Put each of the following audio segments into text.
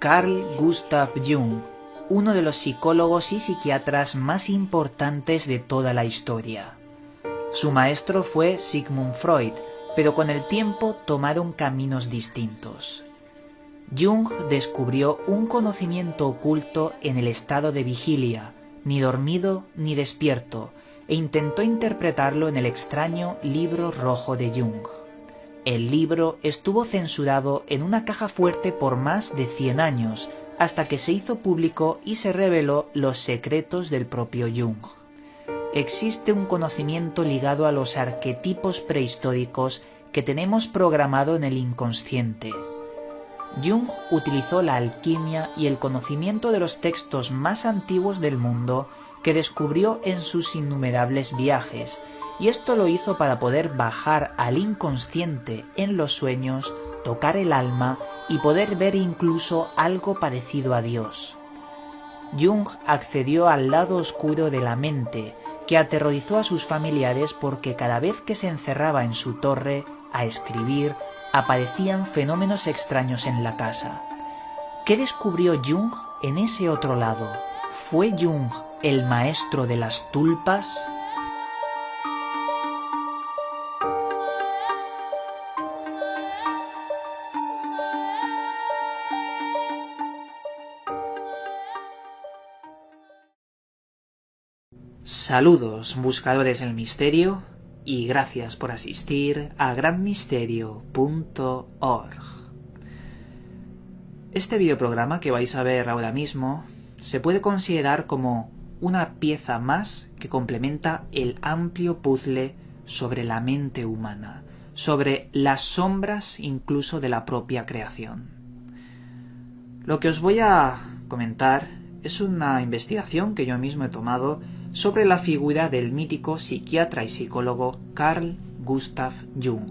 Carl Gustav Jung, uno de los psicólogos y psiquiatras más importantes de toda la historia. Su maestro fue Sigmund Freud, pero con el tiempo tomaron caminos distintos. Jung descubrió un conocimiento oculto en el estado de vigilia, ni dormido ni despierto, e intentó interpretarlo en el extraño Libro Rojo de Jung. El libro estuvo censurado en una caja fuerte por más de 100 años, hasta que se hizo público y se reveló los secretos del propio Jung. Existe un conocimiento ligado a los arquetipos prehistóricos que tenemos programado en el inconsciente. Jung utilizó la alquimia y el conocimiento de los textos más antiguos del mundo que descubrió en sus innumerables viajes, y esto lo hizo para poder bajar al inconsciente en los sueños, tocar el alma y poder ver incluso algo parecido a Dios. Jung accedió al lado oscuro de la mente, que aterrorizó a sus familiares porque cada vez que se encerraba en su torre a escribir, aparecían fenómenos extraños en la casa. ¿Qué descubrió Jung en ese otro lado? ¿Fue Jung el maestro de las tulpas? Saludos, buscadores del misterio, y gracias por asistir a granmisterio.org. Este videoprograma que vais a ver ahora mismo se puede considerar como una pieza más que complementa el amplio puzzle sobre la mente humana, sobre las sombras incluso de la propia creación. Lo que os voy a comentar es una investigación que yo mismo he tomado sobre la figura del mítico psiquiatra y psicólogo Carl Gustav Jung,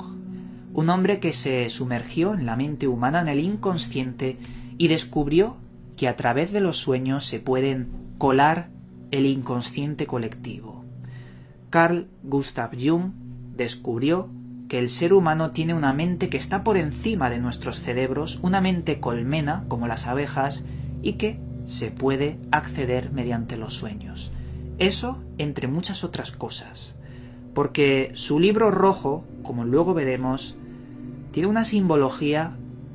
un hombre que se sumergió en la mente humana, en el inconsciente, y descubrió que a través de los sueños se pueden colar el inconsciente colectivo. Carl Gustav Jung descubrió que el ser humano tiene una mente que está por encima de nuestros cerebros, una mente colmena, como las abejas, y que se puede acceder mediante los sueños. Eso entre muchas otras cosas, porque su libro rojo, como luego veremos, tiene una simbología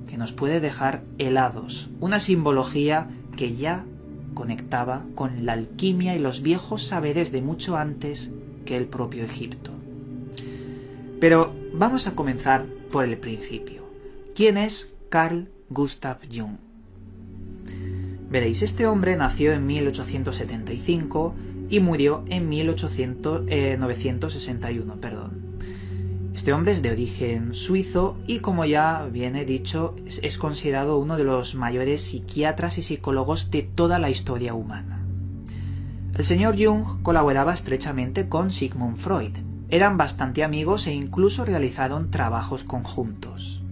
que nos puede dejar helados, una simbología que ya conectaba con la alquimia y los viejos saberes de mucho antes que el propio Egipto. Pero vamos a comenzar por el principio. ¿Quién es Carl Gustav Jung? Veréis, este hombre nació en 1875 y murió en 961. Este hombre es de origen suizo y, como ya viene dicho, es considerado uno de los mayores psiquiatras y psicólogos de toda la historia humana. El señor Jung colaboraba estrechamente con Sigmund Freud. Eran bastante amigos e incluso realizaron trabajos conjuntos.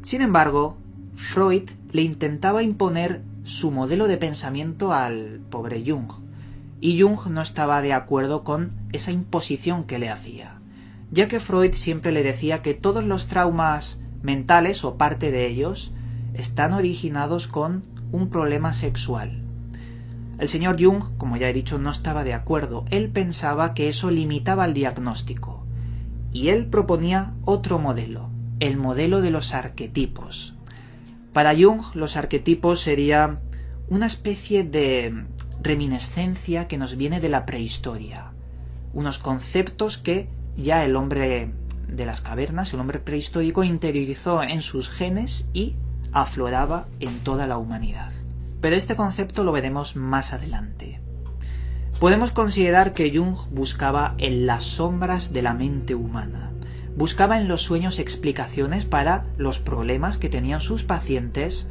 Sin embargo, Freud le intentaba imponer su modelo de pensamiento al pobre Jung, y Jung no estaba de acuerdo con esa imposición que le hacía, ya que Freud siempre le decía que todos los traumas mentales, o parte de ellos, están originados con un problema sexual. El señor Jung, como ya he dicho, no estaba de acuerdo. Él pensaba que eso limitaba el diagnóstico, y él proponía otro modelo, el modelo de los arquetipos. Para Jung, los arquetipos serían una especie de reminiscencia que nos viene de la prehistoria, unos conceptos que ya el hombre de las cavernas, el hombre prehistórico, interiorizó en sus genes y afloraba en toda la humanidad. Pero este concepto lo veremos más adelante. Podemos considerar que Jung buscaba en las sombras de la mente humana, buscaba en los sueños explicaciones para los problemas que tenían sus pacientes,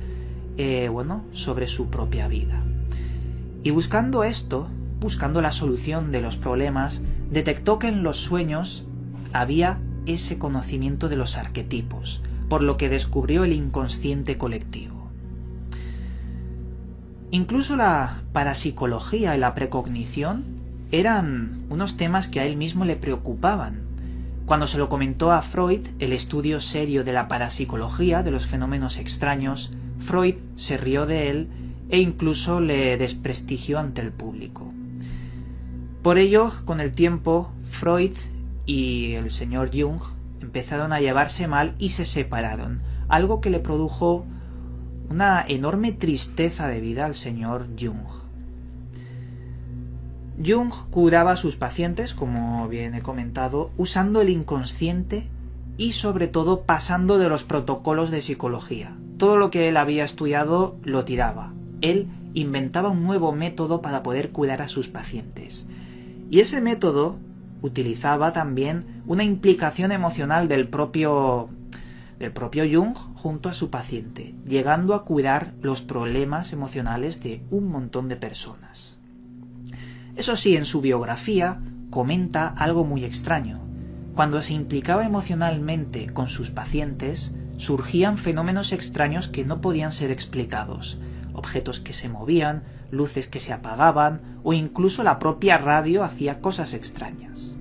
sobre su propia vida. Y buscando esto, buscando la solución de los problemas, detectó que en los sueños había ese conocimiento de los arquetipos, por lo que descubrió el inconsciente colectivo. Incluso la parapsicología y la precognición eran unos temas que a él mismo le preocupaban. Cuando se lo comentó a Freud, el estudio serio de la parapsicología, de los fenómenos extraños, Freud se rió de él e incluso le desprestigió ante el público. Por ello, con el tiempo, Freud y el señor Jung empezaron a llevarse mal y se separaron, algo que le produjo una enorme tristeza de vida al señor Jung. Jung curaba a sus pacientes, como bien he comentado, usando el inconsciente y sobre todo pasando de los protocolos de psicología. Todo lo que él había estudiado lo tiraba. Él inventaba un nuevo método para poder curar a sus pacientes. Y ese método utilizaba también una implicación emocional del propio Jung junto a su paciente, llegando a curar los problemas emocionales de un montón de personas. Eso sí, en su biografía comenta algo muy extraño. Cuando se implicaba emocionalmente con sus pacientes, surgían fenómenos extraños que no podían ser explicados. Objetos que se movían, luces que se apagaban, o incluso la propia radio hacía cosas extrañas.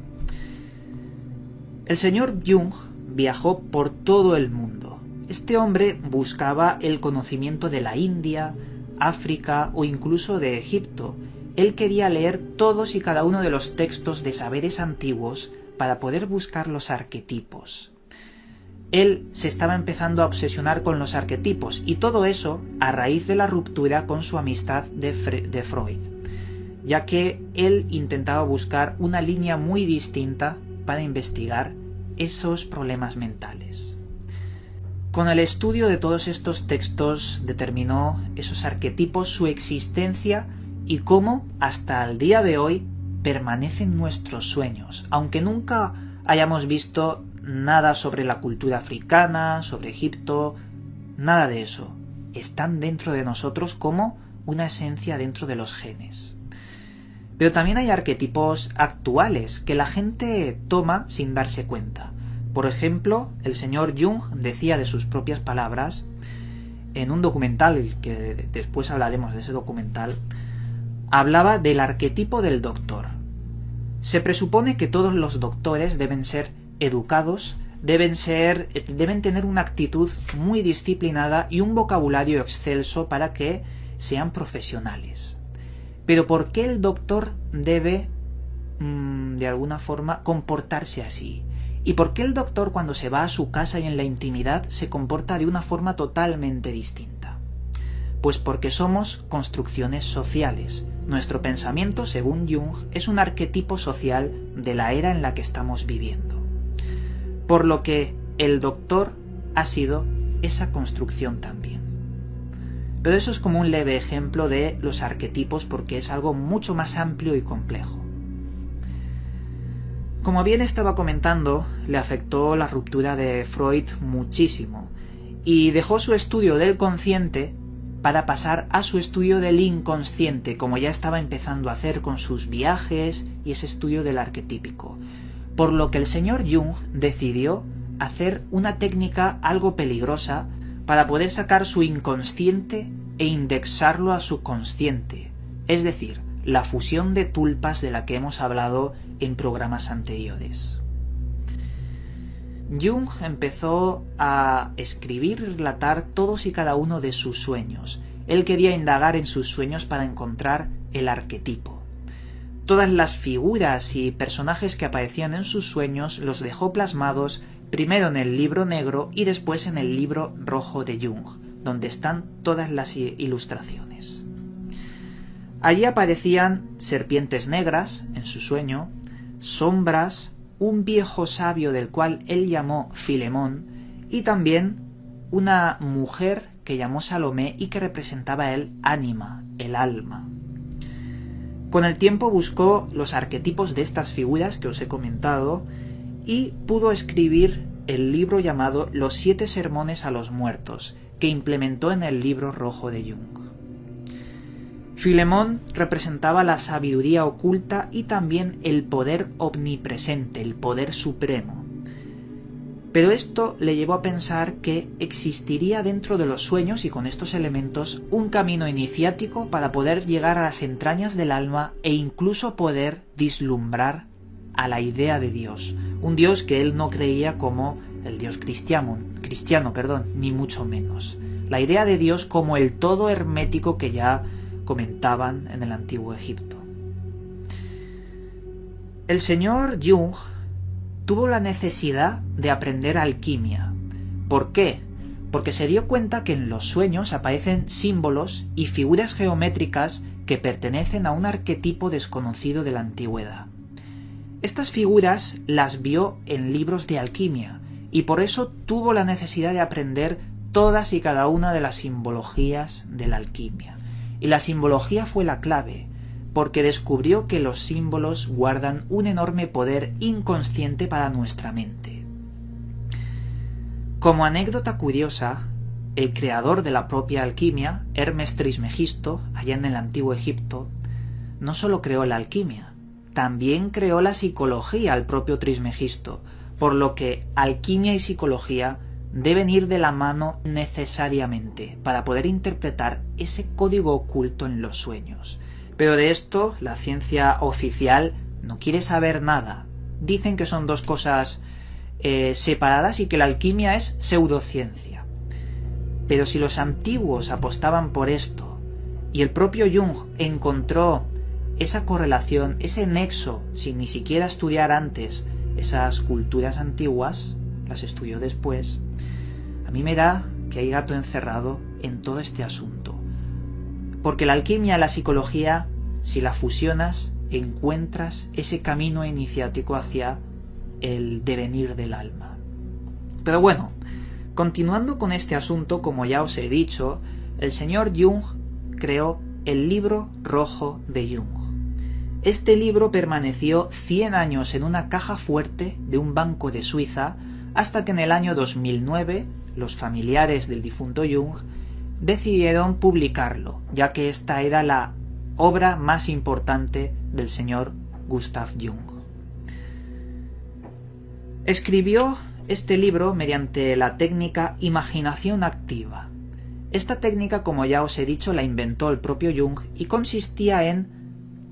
El señor Jung viajó por todo el mundo. Este hombre buscaba el conocimiento de la India, África o incluso de Egipto. Él quería leer todos y cada uno de los textos de saberes antiguos para poder buscar los arquetipos. Él se estaba empezando a obsesionar con los arquetipos, y todo eso a raíz de la ruptura con su amistad de Freud, ya que él intentaba buscar una línea muy distinta para investigar esos problemas mentales. Con el estudio de todos estos textos determinó esos arquetipos, su existencia y cómo hasta el día de hoy permanecen nuestros sueños, aunque nunca hayamos visto nada sobre la cultura africana, sobre Egipto, nada de eso. Están dentro de nosotros como una esencia dentro de los genes. Pero también hay arquetipos actuales que la gente toma sin darse cuenta. Por ejemplo, el señor Jung decía de sus propias palabras, en un documental, que después hablaremos de ese documental, hablaba del arquetipo del doctor. Se presupone que todos los doctores deben ser educados, deben tener una actitud muy disciplinada y un vocabulario excelso para que sean profesionales. Pero ¿por qué el doctor debe, de alguna forma, comportarse así? ¿Y por qué el doctor, cuando se va a su casa y en la intimidad, se comporta de una forma totalmente distinta? Pues porque somos construcciones sociales. Nuestro pensamiento, según Jung, es un arquetipo social de la era en la que estamos viviendo. Por lo que el doctor ha sido esa construcción también. Pero eso es como un leve ejemplo de los arquetipos, porque es algo mucho más amplio y complejo. Como bien estaba comentando, le afectó la ruptura de Freud muchísimo y dejó su estudio del consciente para pasar a su estudio del inconsciente, como ya estaba empezando a hacer con sus viajes y ese estudio del arquetípico. Por lo que el señor Jung decidió hacer una técnica algo peligrosa para poder sacar su inconsciente e indexarlo a su consciente, es decir, la fusión de tulpas de la que hemos hablado en programas anteriores. Jung empezó a escribir y relatar todos y cada uno de sus sueños. Él quería indagar en sus sueños para encontrar el arquetipo. Todas las figuras y personajes que aparecían en sus sueños los dejó plasmados primero en el libro negro y después en el libro rojo de Jung, donde están todas las ilustraciones. Allí aparecían serpientes negras en su sueño, sombras, un viejo sabio del cual él llamó Filemón y también una mujer que llamó Salomé y que representaba el ánima, el alma. Con el tiempo buscó los arquetipos de estas figuras que os he comentado y pudo escribir el libro llamado Los 7 sermones a los muertos, que implementó en el libro rojo de Jung. Filemón representaba la sabiduría oculta y también el poder omnipresente, el poder supremo. Pero esto le llevó a pensar que existiría dentro de los sueños y con estos elementos un camino iniciático para poder llegar a las entrañas del alma e incluso poder vislumbrar a la idea de Dios, un Dios que él no creía como el Dios cristiano, ni mucho menos. la idea de Dios como el todo hermético que ya comentaban en el antiguo Egipto. El señor Jung tuvo la necesidad de aprender alquimia. ¿Por qué? Porque se dio cuenta que en los sueños aparecen símbolos y figuras geométricas que pertenecen a un arquetipo desconocido de la antigüedad. Estas figuras las vio en libros de alquimia y por eso tuvo la necesidad de aprender todas y cada una de las simbologías de la alquimia. Y la simbología fue la clave, porque descubrió que los símbolos guardan un enorme poder inconsciente para nuestra mente. Como anécdota curiosa, el creador de la propia alquimia, Hermes Trismegisto, allá en el antiguo Egipto, no solo creó la alquimia, también creó la psicología al propio Trismegisto, por lo que alquimia y psicología deben ir de la mano necesariamente para poder interpretar ese código oculto en los sueños. Pero de esto la ciencia oficial no quiere saber nada. Dicen que son dos cosas separadas y que la alquimia es pseudociencia. Pero si los antiguos apostaban por esto y el propio Jung encontró esa correlación, ese nexo, sin ni siquiera estudiar antes esas culturas antiguas, las estudió después, a mí me da que hay gato encerrado en todo este asunto. Porque la alquimia y la psicología, si la fusionas, encuentras ese camino iniciático hacia el devenir del alma. Pero bueno, continuando con este asunto, como ya os he dicho, el señor Jung creó el Libro Rojo de Jung. Este libro permaneció 100 años en una caja fuerte de un banco de Suiza hasta que en el año 2009 los familiares del difunto Jung decidieron publicarlo, ya que esta era la obra más importante del señor Gustav Jung. Escribió este libro mediante la técnica imaginación activa. Esta técnica, como ya os he dicho, la inventó el propio Jung y consistía en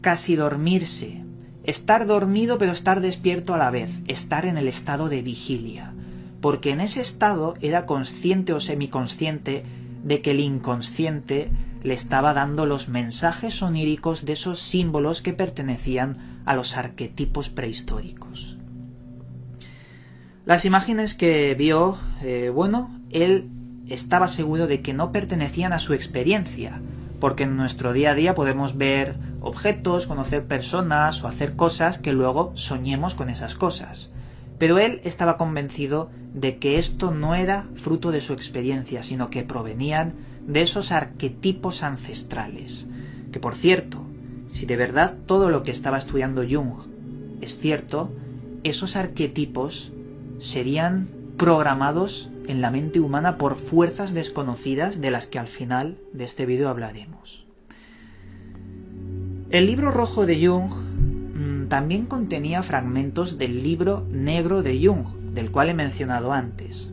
casi dormirse, estar dormido pero estar despierto a la vez, estar en el estado de vigilia, porque en ese estado era consciente o semiconsciente de que el inconsciente le estaba dando los mensajes oníricos de esos símbolos que pertenecían a los arquetipos prehistóricos. Las imágenes que vio, él estaba seguro de que no pertenecían a su experiencia, porque en nuestro día a día podemos ver objetos, conocer personas o hacer cosas que luego soñemos con esas cosas. Pero él estaba convencido de que esto no era fruto de su experiencia, sino que provenían de esos arquetipos ancestrales. Que por cierto, si de verdad todo lo que estaba estudiando Jung es cierto, esos arquetipos serían programados en la mente humana por fuerzas desconocidas de las que al final de este vídeo hablaremos. El Libro Rojo de Jung también contenía fragmentos del Libro Negro de Jung, del cual he mencionado antes.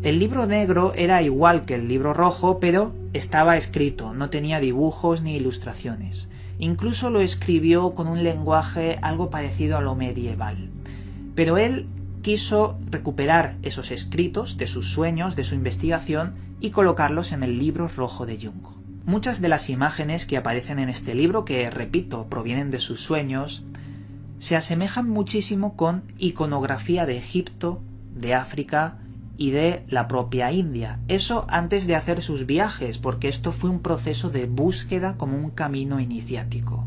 El Libro Negro era igual que el Libro Rojo, pero estaba escrito, no tenía dibujos ni ilustraciones. Incluso lo escribió con un lenguaje algo parecido a lo medieval. Pero él quiso recuperar esos escritos de sus sueños, de su investigación, y colocarlos en el Libro Rojo de Jung. Muchas de las imágenes que aparecen en este libro, que repito, provienen de sus sueños, se asemejan muchísimo con iconografía de Egipto, de África y de la propia India. Eso antes de hacer sus viajes, porque esto fue un proceso de búsqueda como un camino iniciático.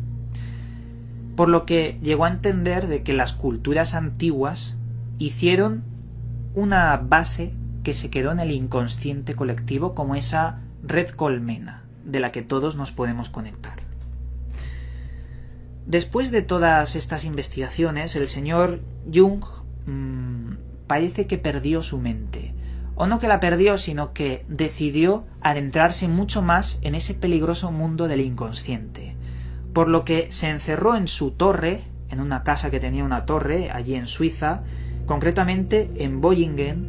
Por lo que llegó a entender de que las culturas antiguas hicieron una base que se quedó en el inconsciente colectivo como esa red colmena de la que todos nos podemos conectar. Después de todas estas investigaciones, el señor Jung parece que perdió su mente. O no que la perdió, sino que decidió adentrarse mucho más en ese peligroso mundo del inconsciente. Por lo que se encerró en su torre, en una casa que tenía una torre allí en Suiza, concretamente en Bollingen,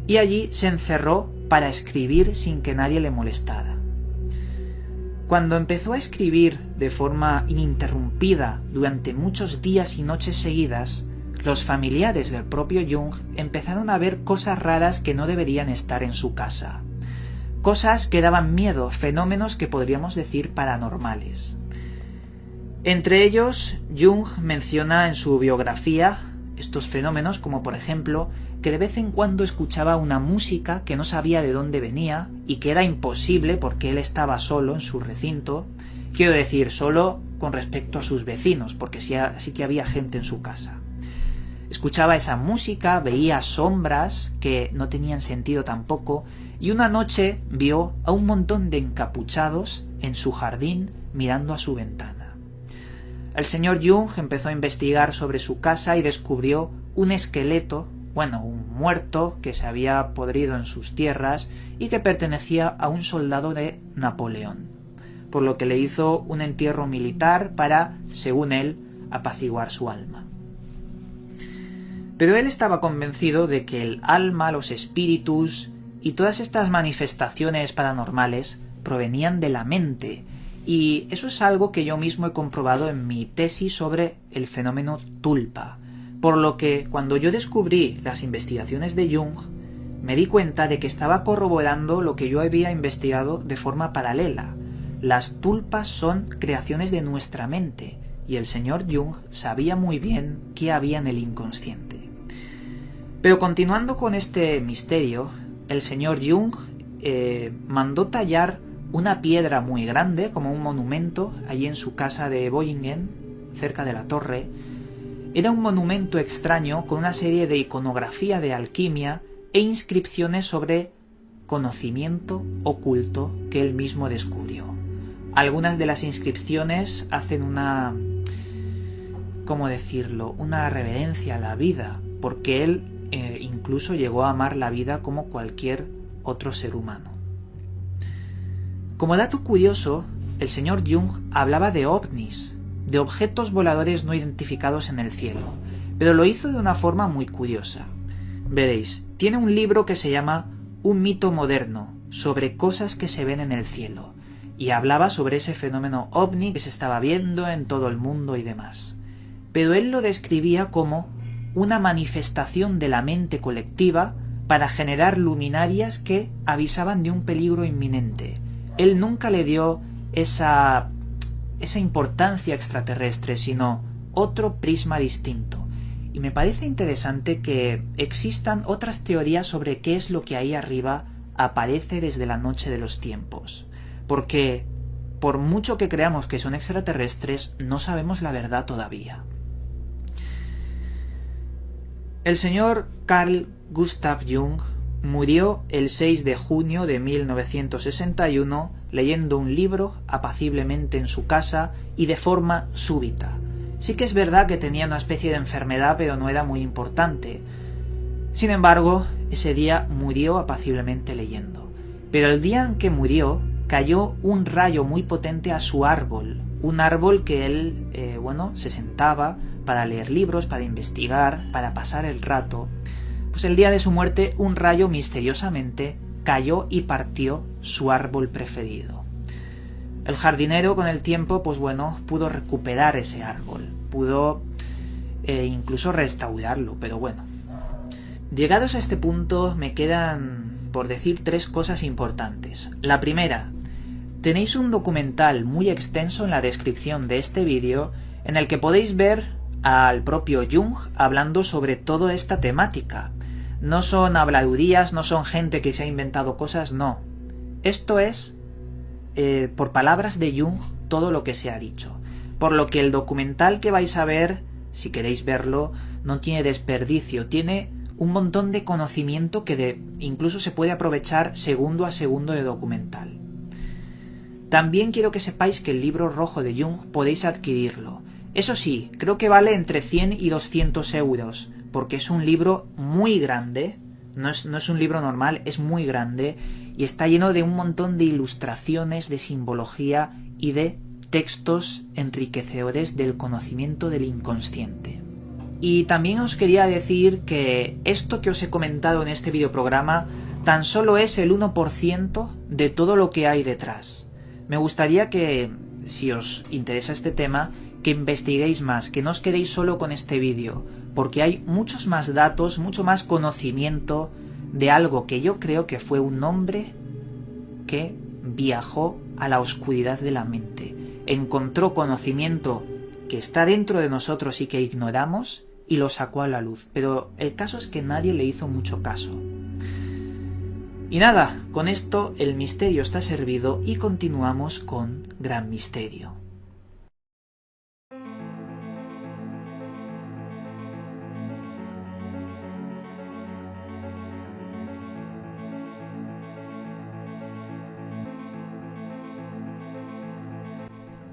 y allí se encerró para escribir sin que nadie le molestara. Cuando empezó a escribir de forma ininterrumpida durante muchos días y noches seguidas, los familiares del propio Jung empezaron a ver cosas raras que no deberían estar en su casa. cosas que daban miedo, fenómenos que podríamos decir paranormales. Entre ellos, Jung menciona en su biografía estos fenómenos, como por ejemplo que de vez en cuando escuchaba una música que no sabía de dónde venía y que era imposible porque él estaba solo en su recinto, quiero decir, solo con respecto a sus vecinos, porque sí que había gente en su casa. Escuchaba esa música, veía sombras que no tenían sentido tampoco, y una noche vio a un montón de encapuchados en su jardín mirando a su ventana. El señor Jung empezó a investigar sobre su casa y descubrió un esqueleto, un muerto que se había podrido en sus tierras y que pertenecía a un soldado de Napoleón, por lo que le hizo un entierro militar para, según él, apaciguar su alma. Pero él estaba convencido de que el alma, los espíritus y todas estas manifestaciones paranormales provenían de la mente, y eso es algo que yo mismo he comprobado en mi tesis sobre el fenómeno tulpa, por lo que cuando yo descubrí las investigaciones de Jung, me di cuenta de que estaba corroborando lo que yo había investigado de forma paralela. Las tulpas son creaciones de nuestra mente, y el señor Jung sabía muy bien qué había en el inconsciente. Pero continuando con este misterio, el señor Jung mandó tallar una piedra muy grande, como un monumento, allí en su casa de Bollingen, cerca de la torre. Era un monumento extraño con una serie de iconografía de alquimia e inscripciones sobre conocimiento oculto que él mismo descubrió. Algunas de las inscripciones hacen una reverencia a la vida, porque él incluso llegó a amar la vida como cualquier otro ser humano. Como dato curioso, el señor Jung hablaba de ovnis, de objetos voladores no identificados en el cielo, pero lo hizo de una forma muy curiosa. Veréis, tiene un libro que se llama Un mito moderno, sobre cosas que se ven en el cielo, y hablaba sobre ese fenómeno ovni que se estaba viendo en todo el mundo y demás. Pero él lo describía como una manifestación de la mente colectiva para generar luminarias que avisaban de un peligro inminente. Él nunca le dio esa importancia extraterrestre, sino otro prisma distinto. Y me parece interesante que existan otras teorías sobre qué es lo que ahí arriba aparece desde la noche de los tiempos. Porque, por mucho que creamos que son extraterrestres, no sabemos la verdad todavía. El señor Carl Gustav Jung murió el 6 de junio de 1961 leyendo un libro apaciblemente en su casa y de forma súbita. Sí que es verdad que tenía una especie de enfermedad, pero no era muy importante. Sin embargo, ese día murió apaciblemente leyendo. Pero el día en que murió, cayó un rayo muy potente a su árbol. Un árbol que él, se sentaba para leer libros, para investigar, para pasar el rato. Pues el día de su muerte, un rayo misteriosamente cayó y partió su árbol preferido. El jardinero con el tiempo, pudo recuperar ese árbol, pudo incluso restaurarlo, pero bueno. Llegados a este punto me quedan por decir 3 cosas importantes. La primera, tenéis un documental muy extenso en la descripción de este vídeo en el que podéis ver al propio Jung hablando sobre toda esta temática. No son habladurías, no son gente que se ha inventado cosas, no. Esto es, por palabras de Jung, todo lo que se ha dicho. Por lo que el documental que vais a ver, si queréis verlo, no tiene desperdicio, tiene un montón de conocimiento que incluso se puede aprovechar segundo a segundo de documental. También quiero que sepáis que el libro rojo de Jung podéis adquirirlo. Eso sí, creo que vale entre 100 y 200 euros, porque es un libro muy grande, no es un libro normal, es muy grande, y está lleno de un montón de ilustraciones, de simbología y de textos enriquecedores del conocimiento del inconsciente. Y también os quería decir que esto que os he comentado en este videoprograma tan solo es el 1% de todo lo que hay detrás. Me gustaría que, si os interesa este tema, que investiguéis más, que no os quedéis solo con este vídeo, porque hay muchos más datos, mucho más conocimiento de algo que yo creo que fue un hombre que viajó a la oscuridad de la mente, encontró conocimiento que está dentro de nosotros y que ignoramos y lo sacó a la luz. Pero el caso es que nadie le hizo mucho caso. Y nada, con esto el misterio está servido y continuamos con Gran Misterio.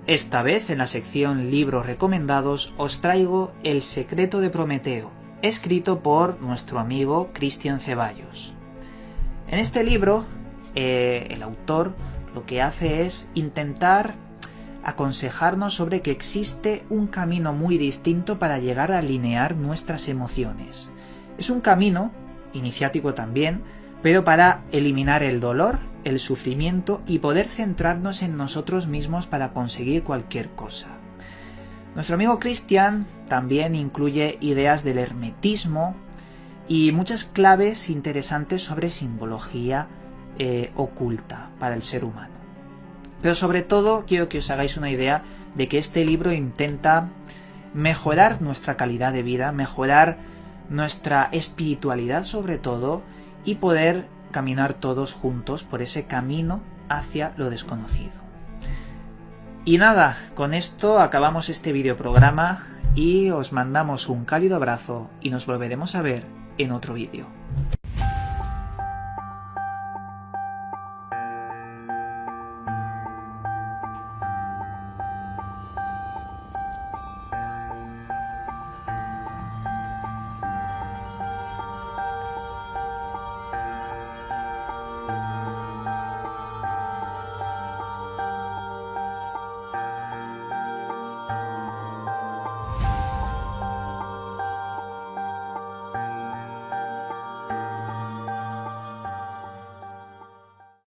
Esta vez, en la sección Libros Recomendados, os traigo El secreto de Prometeo, escrito por nuestro amigo Cristian Ceballos. En este libro, el autor lo que hace es intentar aconsejarnos sobre que existe un camino muy distinto para llegar a alinear nuestras emociones. Es un camino, iniciático también, pero para eliminar el dolor, el sufrimiento y poder centrarnos en nosotros mismos para conseguir cualquier cosa. Nuestro amigo Cristian también incluye ideas del hermetismo y muchas claves interesantes sobre simbología oculta para el ser humano. Pero sobre todo quiero que os hagáis una idea de que este libro intenta mejorar nuestra calidad de vida, mejorar nuestra espiritualidad sobre todo, y poder caminar todos juntos por ese camino hacia lo desconocido. Y nada, con esto acabamos este videoprograma y os mandamos un cálido abrazo y nos volveremos a ver en otro vídeo.